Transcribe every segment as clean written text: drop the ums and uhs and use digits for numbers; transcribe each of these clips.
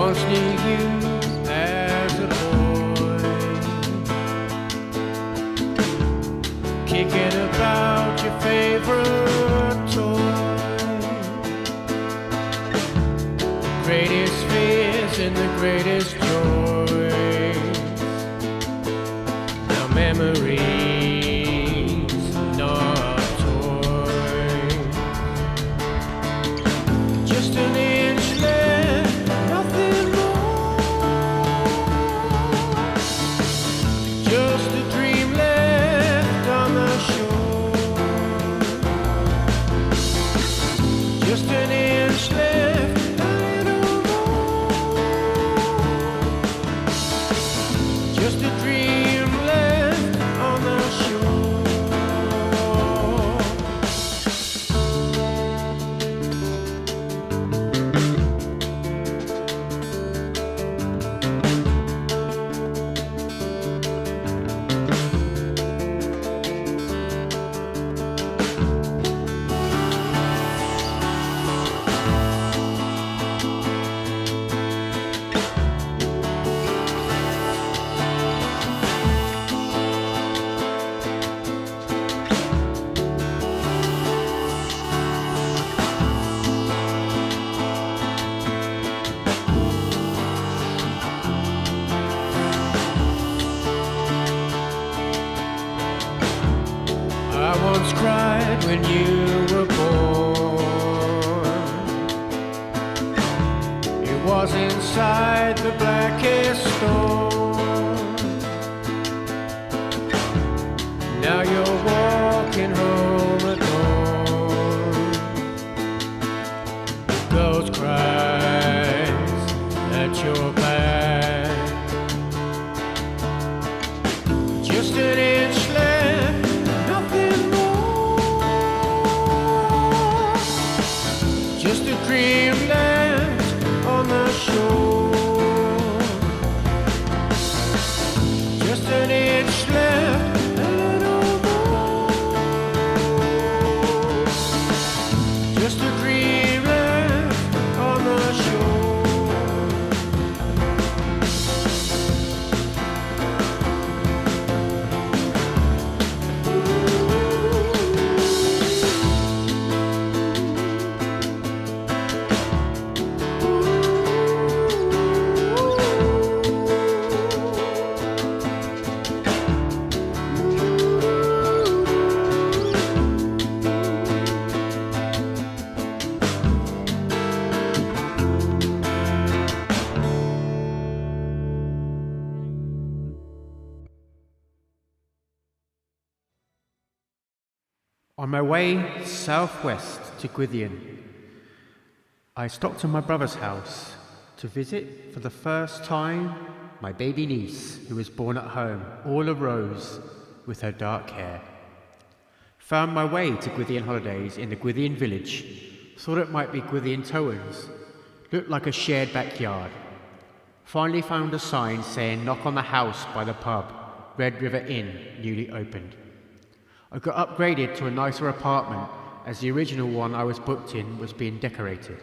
once knew you as a boy, kicking about your favorite toy. Greatest fears and the greatest joys. Now memories, not toys. Just an inch left, nothing more. Just a dream left on the shore. Just an inch left. Just a dream left on the shore. I once cried when you were born. It was inside the blackest storm. Now you're walking home at dawn. The ghost cries at your back. Just an inch left. Just a dream left on the shore. Just an inch left, a little more. Just a dream left on the shore. On my way southwest to Gwythian, I stopped at my brother's house to visit for the first time my baby niece, who was born at home, all a rose with her dark hair. Found my way to Gwythian holidays in the Gwythian village. Thought it might be Gwythian Towers. Looked like a shared backyard. Finally found a sign saying knock on the house by the pub, Red River Inn, newly opened. I got upgraded to a nicer apartment as the original one I was booked in was being decorated.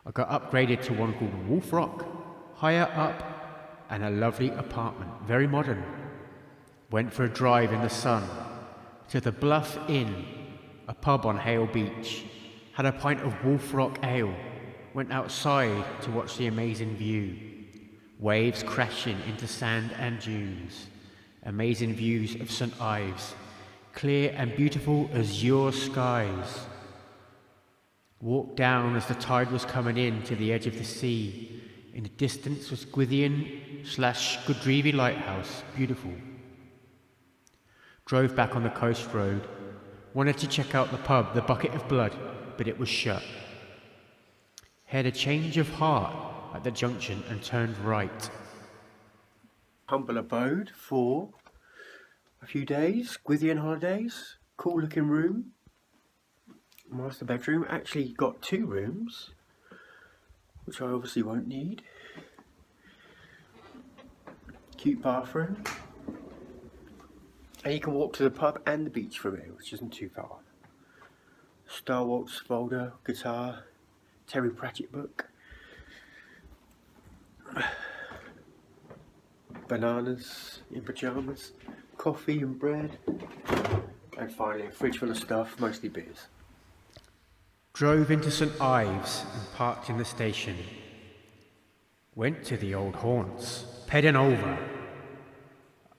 I got upgraded to one called Wolf Rock, higher up, and a lovely apartment, very modern. Went for a drive in the sun to the Bluff Inn, a pub on Hayle Beach. Had a pint of Wolf Rock ale. Went outside to watch the amazing view. Waves crashing into sand and dunes. Amazing views of St. Ives, clear and beautiful azure skies. Walked down as the tide was coming in to the edge of the sea. In the distance was Gwythian/Goodrevy Lighthouse, beautiful. Drove back on the coast road. Wanted to check out the pub, the Bucket of Blood, but it was shut. Had a change of heart at the junction and turned right. Humble abode for a few days, Gwythian holidays, cool looking room. Master bedroom, actually got 2 rooms, which I obviously won't need. Cute bathroom. And you can walk to the pub and the beach from here, which isn't too far. Star Waltz folder, guitar, Terry Pratchett book. bananas in pyjamas, coffee and bread, and finally a fridge full of stuff, mostly beers. Drove into St Ives and parked in the station. Went to the old haunts, pedding over.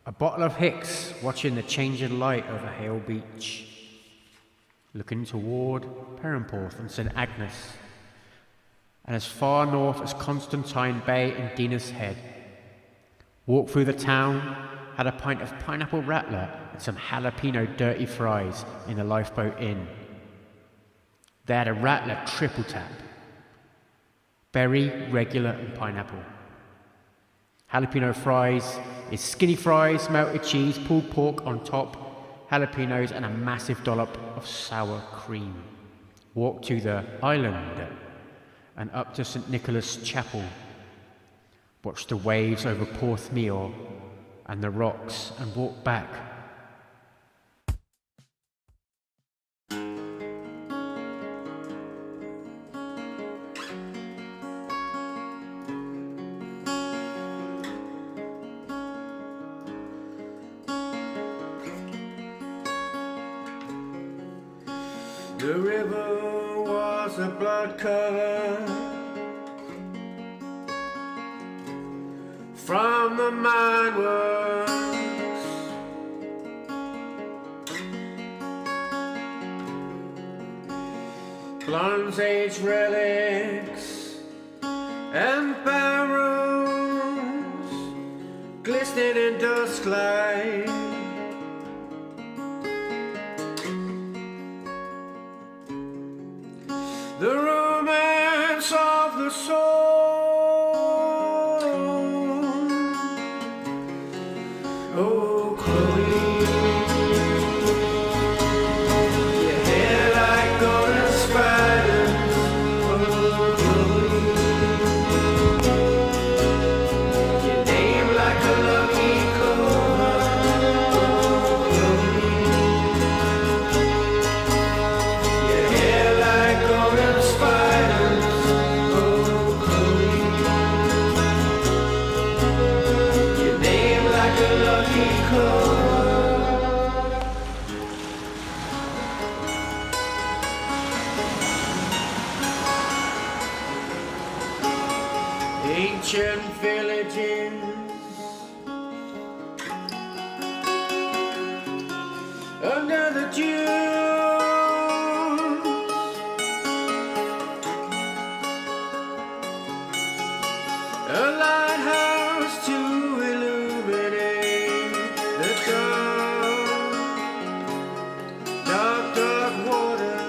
A bottle of Hicks, watching the changing light over Hayle Beach. Looking toward Perranporth and St Agnes, and as far north as Constantine Bay and Dinas Head. Walked through the town, had a pint of pineapple rattler and some jalapeno dirty fries in the Lifeboat Inn. They had a rattler triple tap. Berry, regular and pineapple. Jalapeno fries is skinny fries, melted cheese, pulled pork on top, jalapenos and a massive dollop of sour cream. Walked to the island and up to St Nicholas Chapel. Watched the waves over Porthmeor and the rocks and walked back. The river was a blood colour from the mine works. Bronze Age relics and barrels glistening in dusk light. The romance of the soul. Oh, Chloe, your hair like golden spiders. Oh, Chloe, your name like a lucky clover. Oh, Chloe, your hair like golden spiders. Oh, Chloe, your name like a lucky clover. Ancient villages under the dunes, a lighthouse to illuminate the dark, dark water.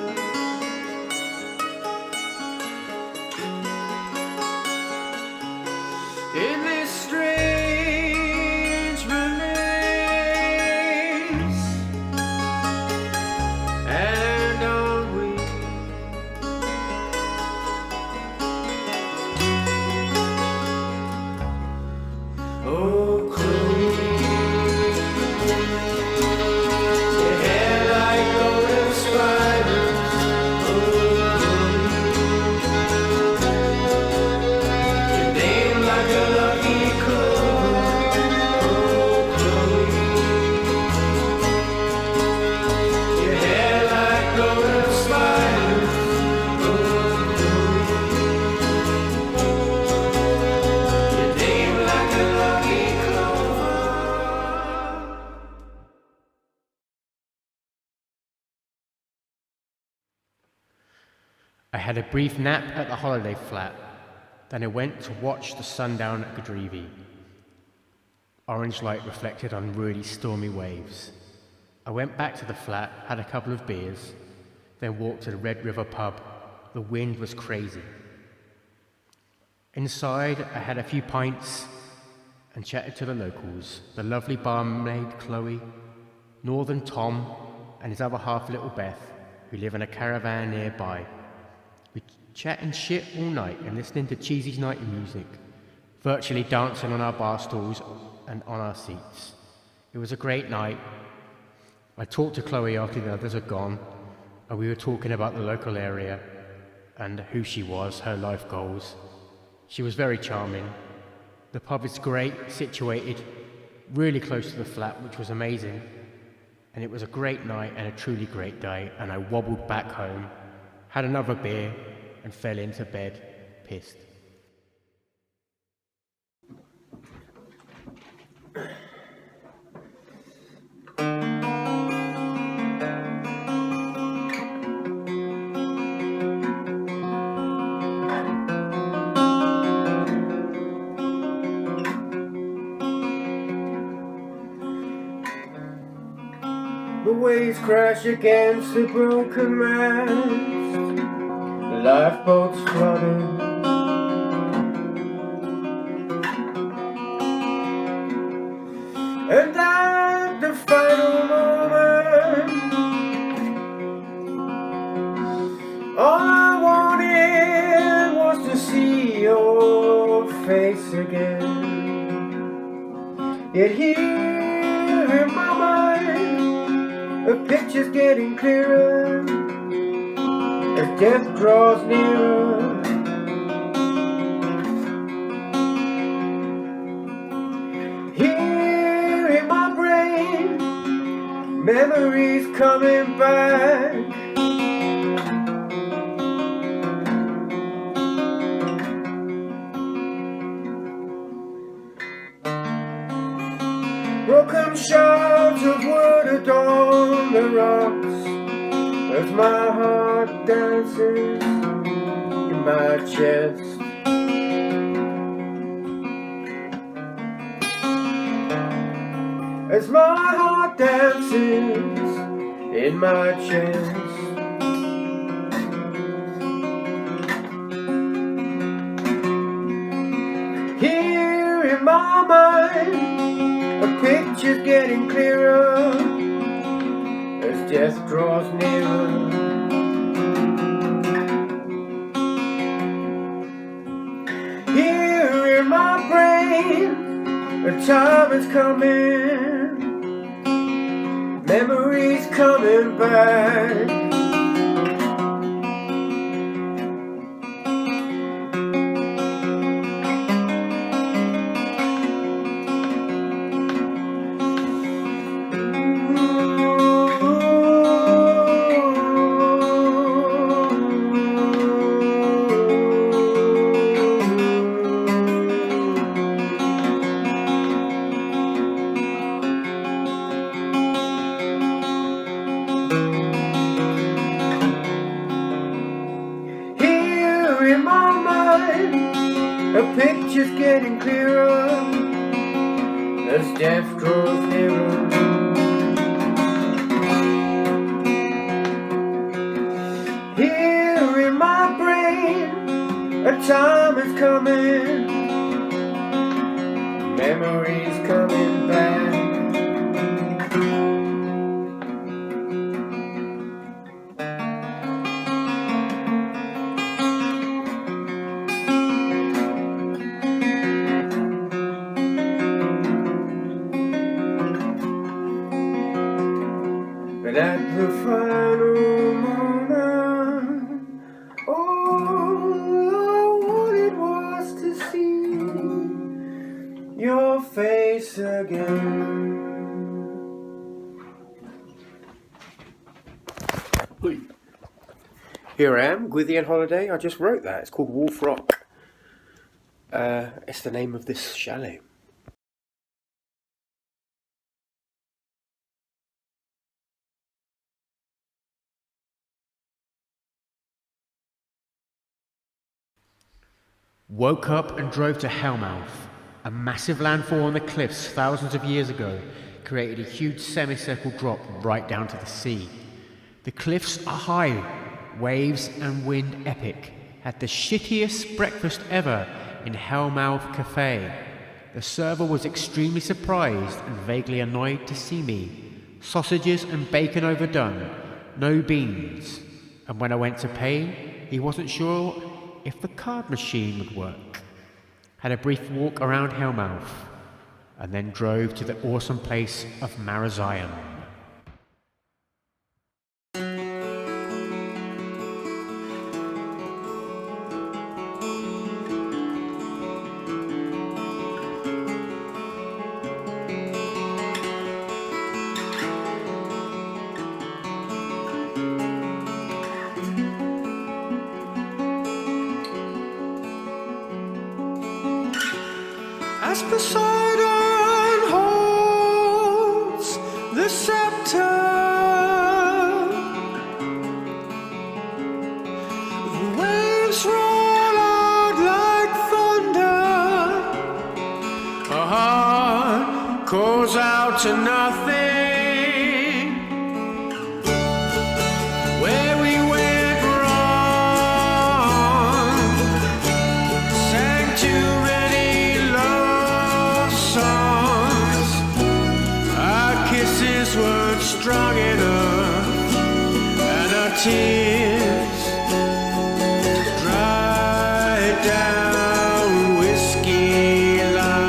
In this strange release, and on we oh, Chloe, your hair like golden spiders. Oh, Chloe, your name like a lucky clover. Oh, Chloe, your hair like golden spiders. Oh, Chloe, your name like a lucky clover. I had a brief nap at the holiday flat. Then I went to watch the sundown at Gadreevy. Orange light reflected on really stormy waves. I went back to the flat, had a couple of beers, then walked to the Red River pub. The wind was crazy. Inside, I had a few pints and chatted to the locals, the lovely barmaid Chloe, Northern Tom, and his other half, little Beth, who live in a caravan nearby. We chatting shit all night and listening to cheesy night music, virtually dancing on our bar stools and on our seats. It was a great night. I talked to Chloe after the others had gone, and we were talking about the local area and who she was, her life goals. She was very charming. The pub is great, situated really close to the flat, which was amazing. And it was a great night and a truly great day, and I wobbled back home, had another beer, and fell into bed, pissed. The waves crash against the broken mast, the lifeboat's flooded. And at the final moment, all I wanted was to see your face again. Yet here in my mind, the picture's getting clearer as death draws nearer. Here in my brain, memories coming back. Broken shards of wood adorn the rocks as my heart dances in my chest. As my heart dances in my chest. Here in my mind, a picture's getting clearer as death draws nearer. Here in my brain, the time is coming, memories coming back. In my mind, a picture's getting clearer as death draws nearer. Here in my brain, a time is coming, memories coming back. But at the final moment, all I wanted was to see your face again. Here I am, Gwithian Holiday. I just wrote that. It's called Wolf Rock. It's the name of this chalet. Woke up and drove to Hellmouth. A massive landfall on the cliffs thousands of years ago created a huge semicircle drop right down to the sea. The cliffs are high, waves and wind epic. Had the shittiest breakfast ever in Hellmouth Cafe. The server was extremely surprised and vaguely annoyed to see me. Sausages and bacon overdone, no beans. And when I went to pay, he wasn't sure if the card machine would work. Had a brief walk around Hellmouth, and then drove to the awesome place of Marazion. as Poseidon holds the scepter. The waves roll out like thunder. A heart calls out to nothing. Where we went wrong, sang too many love songs. Our kisses weren't strong enough, and our tears dried down whiskey lines.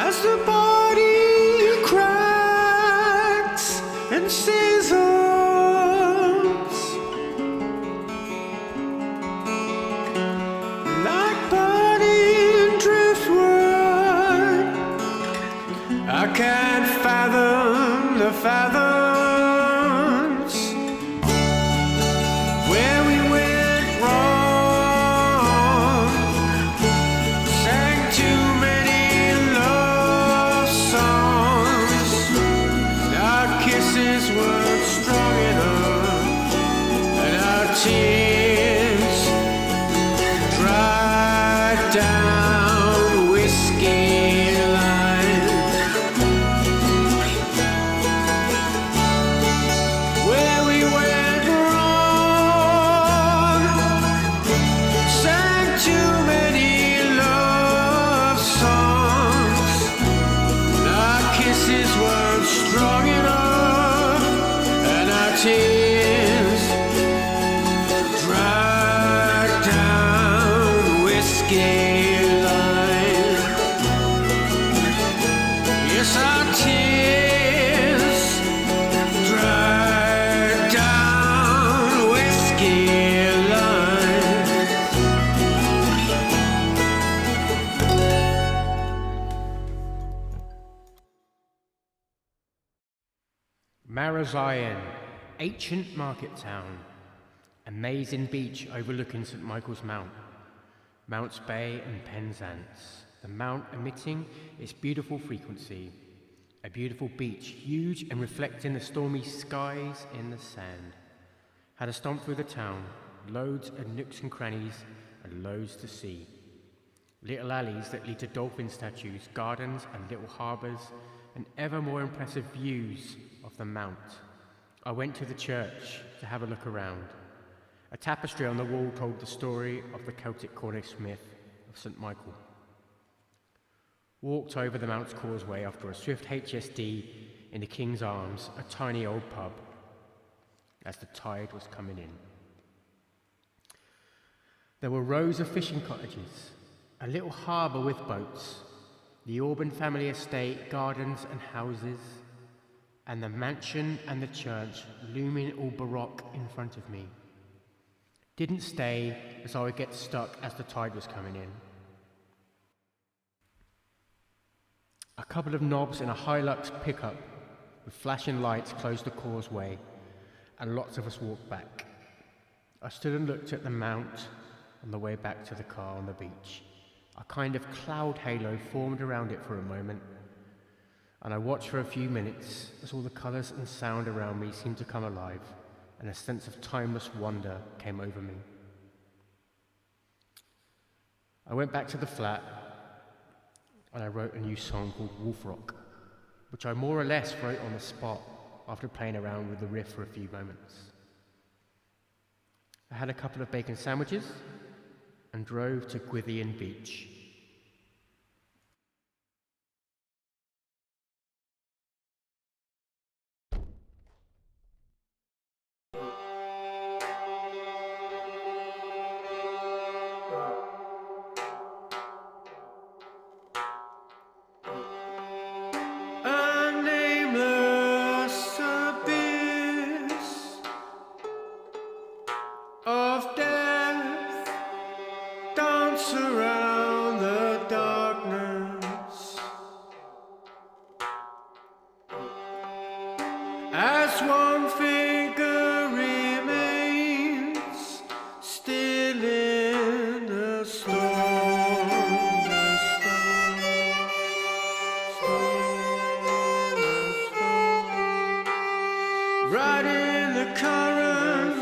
As the body cracks and sizzles like burning driftwood, I can't fathom the fathoms where we went wrong, sang too many love songs. Our kisses weren't strong enough, and our tears dried down whiskey lines. Where we went wrong, sang too many love songs. Our kisses weren't strong enough, and our tears dried down whiskey lines. Yes, our tears dried down whiskey lines. Marazion, ancient market town, amazing beach overlooking St. Michael's Mount, Mounts Bay and Penzance, the mount emitting its beautiful frequency, a beautiful beach, huge and reflecting the stormy skies in the sand. Had a stomp through the town, loads of nooks and crannies and loads to see. Little alleys that lead to dolphin statues, gardens and little harbours, and ever more impressive views of the mount. I went to the church to have a look around. A tapestry on the wall told the story of the Celtic Cornish myth of St. Michael. Walked over the Mount's Causeway after a swift HSD in the King's Arms, a tiny old pub, as the tide was coming in. There were rows of fishing cottages, a little harbour with boats, the Orban family estate, gardens and houses, and the mansion and the church looming all baroque in front of me. Didn't stay, as I would get stuck as the tide was coming in. A couple of knobs in a Hilux pickup with flashing lights closed the causeway, and lots of us walked back. I stood and looked at the mount on the way back to the car on the beach. A kind of cloud halo formed around it for a moment, and I watched for a few minutes as all the colours and sound around me seemed to come alive, and a sense of timeless wonder came over me. I went back to the flat, and I wrote a new song called Wolf Rock, which I more or less wrote on the spot after playing around with the riff for a few moments. I had a couple of bacon sandwiches and drove to Gwythian Beach. A nameless As one figure remains still in the storm, right in the current,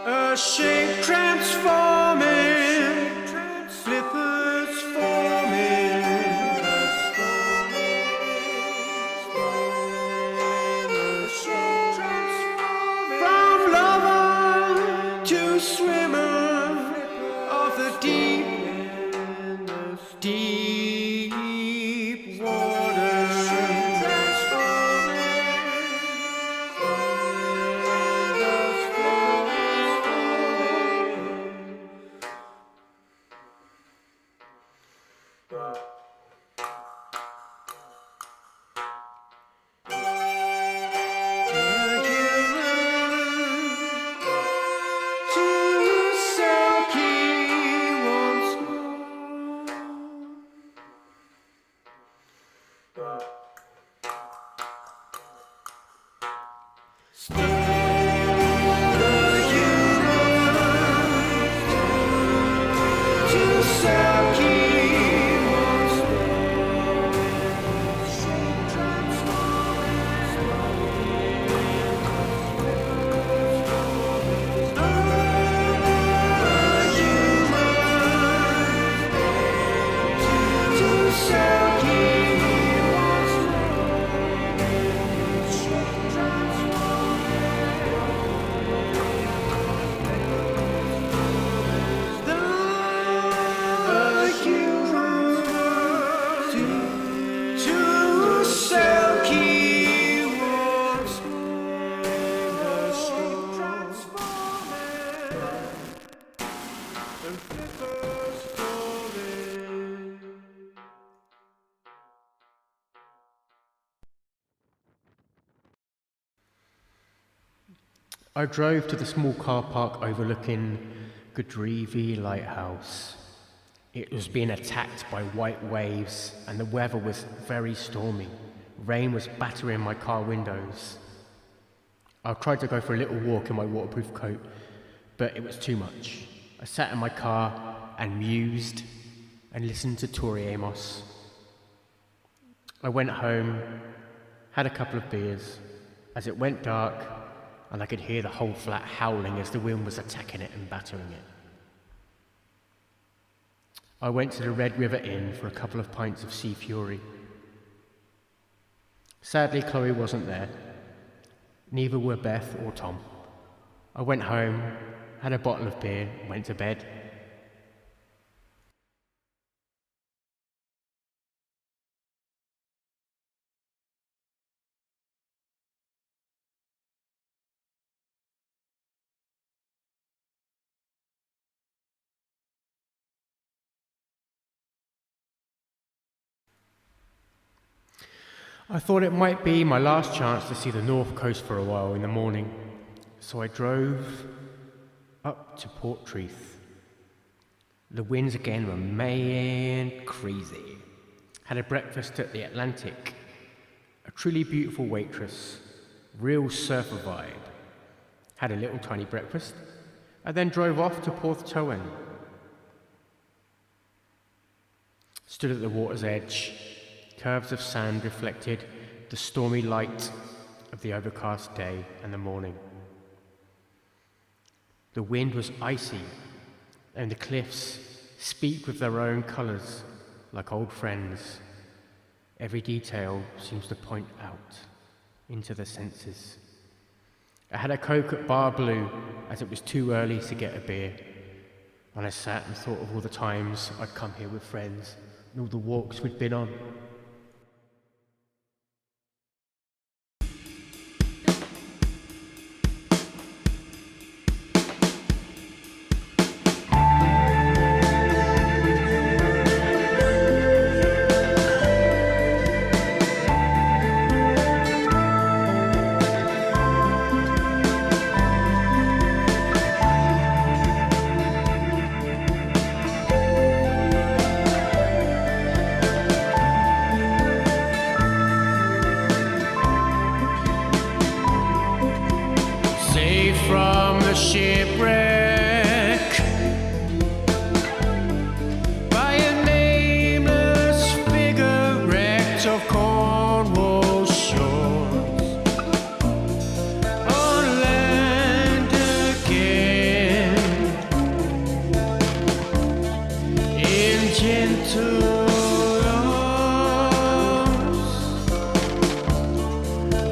a shape transforming, flippers forming. From lover to swimmer of the deep, deep water. I drove to the small car park overlooking Godrevy Lighthouse. It was being attacked by white waves and the weather was very stormy. Rain was battering my car windows. I tried to go for a little walk in my waterproof coat, but it was too much. I sat in my car and mused and listened to Tori Amos. I went home, had a couple of beers. As it went dark, and I could hear the whole flat howling as the wind was attacking it and battering it. I went to the Red River Inn for a couple of pints of Sea Fury. Sadly, Chloe wasn't there. Neither were Beth or Tom. I went home, had a bottle of beer, went to bed. I thought it might be my last chance to see the north coast for a while in the morning, so I drove up to Portreath. The winds again were mad crazy. Had a breakfast at the Atlantic. A truly beautiful waitress, real surfer vibe. Had a little tiny breakfast, and then drove off to Porthtowan. Stood at the water's edge. Curves of sand reflected the stormy light of the overcast day and the morning. The wind was icy, and the cliffs speak with their own colours like old friends. Every detail seems to point out into the senses. I had a Coke at Bar Blue as it was too early to get a beer, and I sat and thought of all the times I'd come here with friends and all the walks we'd been on. shipwreck by a nameless figure wrecked of Cornwall shores. On land again, in gentle arms,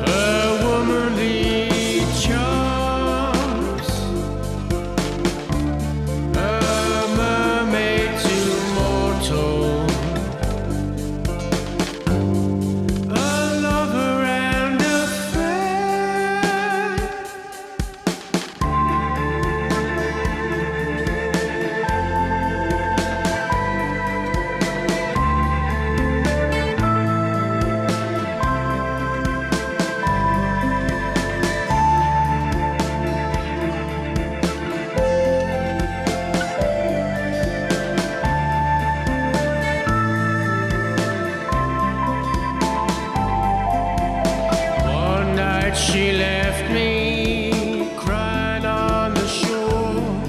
her womanly charms, a mermaid to mortal, a lover and a friend. One night she left me crying on the shore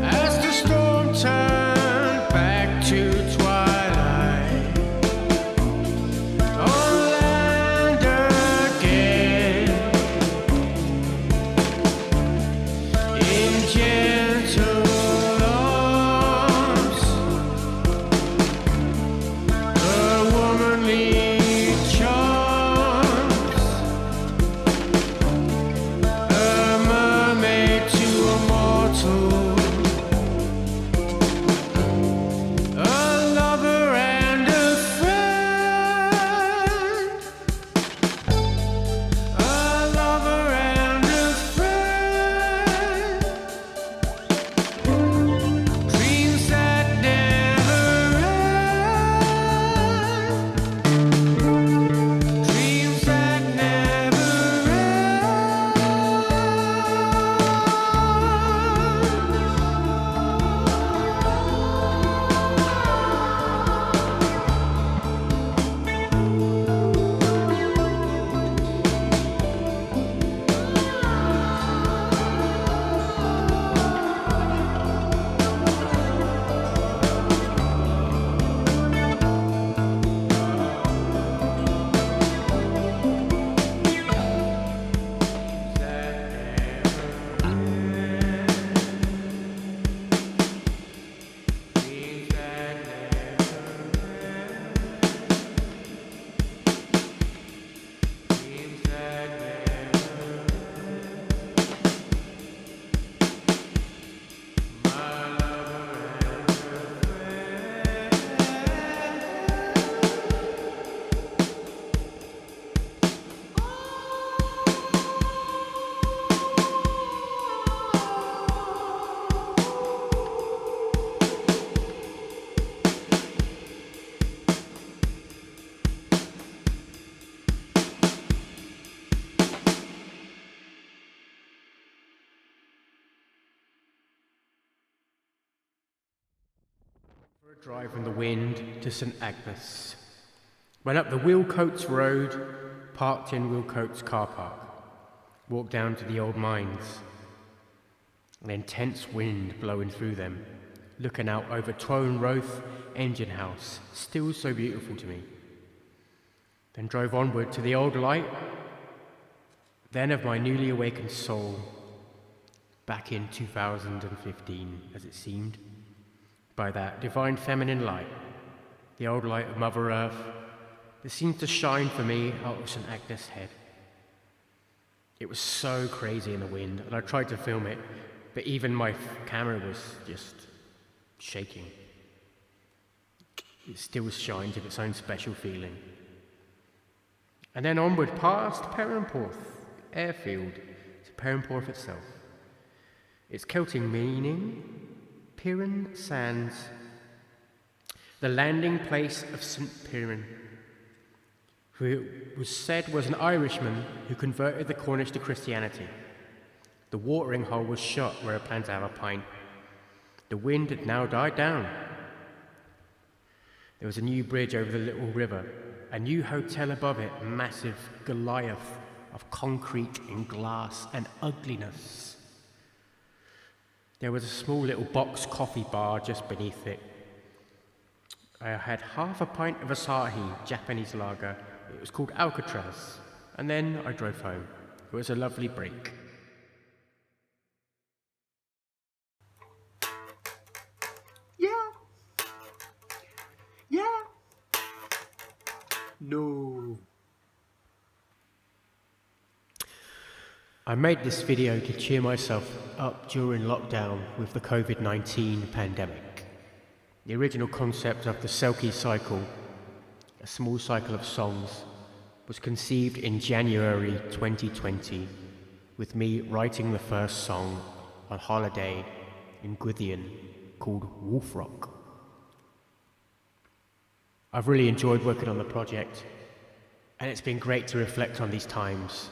as the storm turned back to twilight. On land again, in gentle arms, her womanly charms, a mermaid to a mortal, a lover and a friend, a lover and a friend, dreams that never end, dreams that never For a drive in the wind to St Agnes. Went up the Wilcoats Road, parked in Wilcoats car park. Walked down to the old mines. An intense wind blowing through them, looking out over Twone Roath engine house, still so beautiful to me. Then drove onward to the old light, then of my newly awakened soul, back in 2015, as it seemed, by that divine feminine light, the old light of Mother Earth, that seemed to shine for me out of St Agnes Head. It was so crazy in the wind, and I tried to film it, but even my camera was just shaking. It still shines with its own special feeling. And then onward past Perranporth airfield to Perranporth itself. Its Celtic meaning, Piran Sands, the landing place of St Piran, who it was said was an Irishman who converted the Cornish to Christianity. The watering hole was shut where it planned to have a pint. The wind had now died down. There was a new bridge over the little river, a new hotel above it, massive Goliath of concrete and glass and ugliness. There was a small little box coffee bar just beneath it. I had half a pint of Asahi Japanese lager. It was called Alcatraz. And then I drove home. It was a lovely break. Yeah. No. I made this video to cheer myself up during lockdown with the COVID-19 pandemic. The original concept of the Selkie cycle, a small cycle of songs, was conceived in January 2020, with me writing the first song on holiday in Gwythian called Wolf Rock. I've really enjoyed working on the project, and it's been great to reflect on these times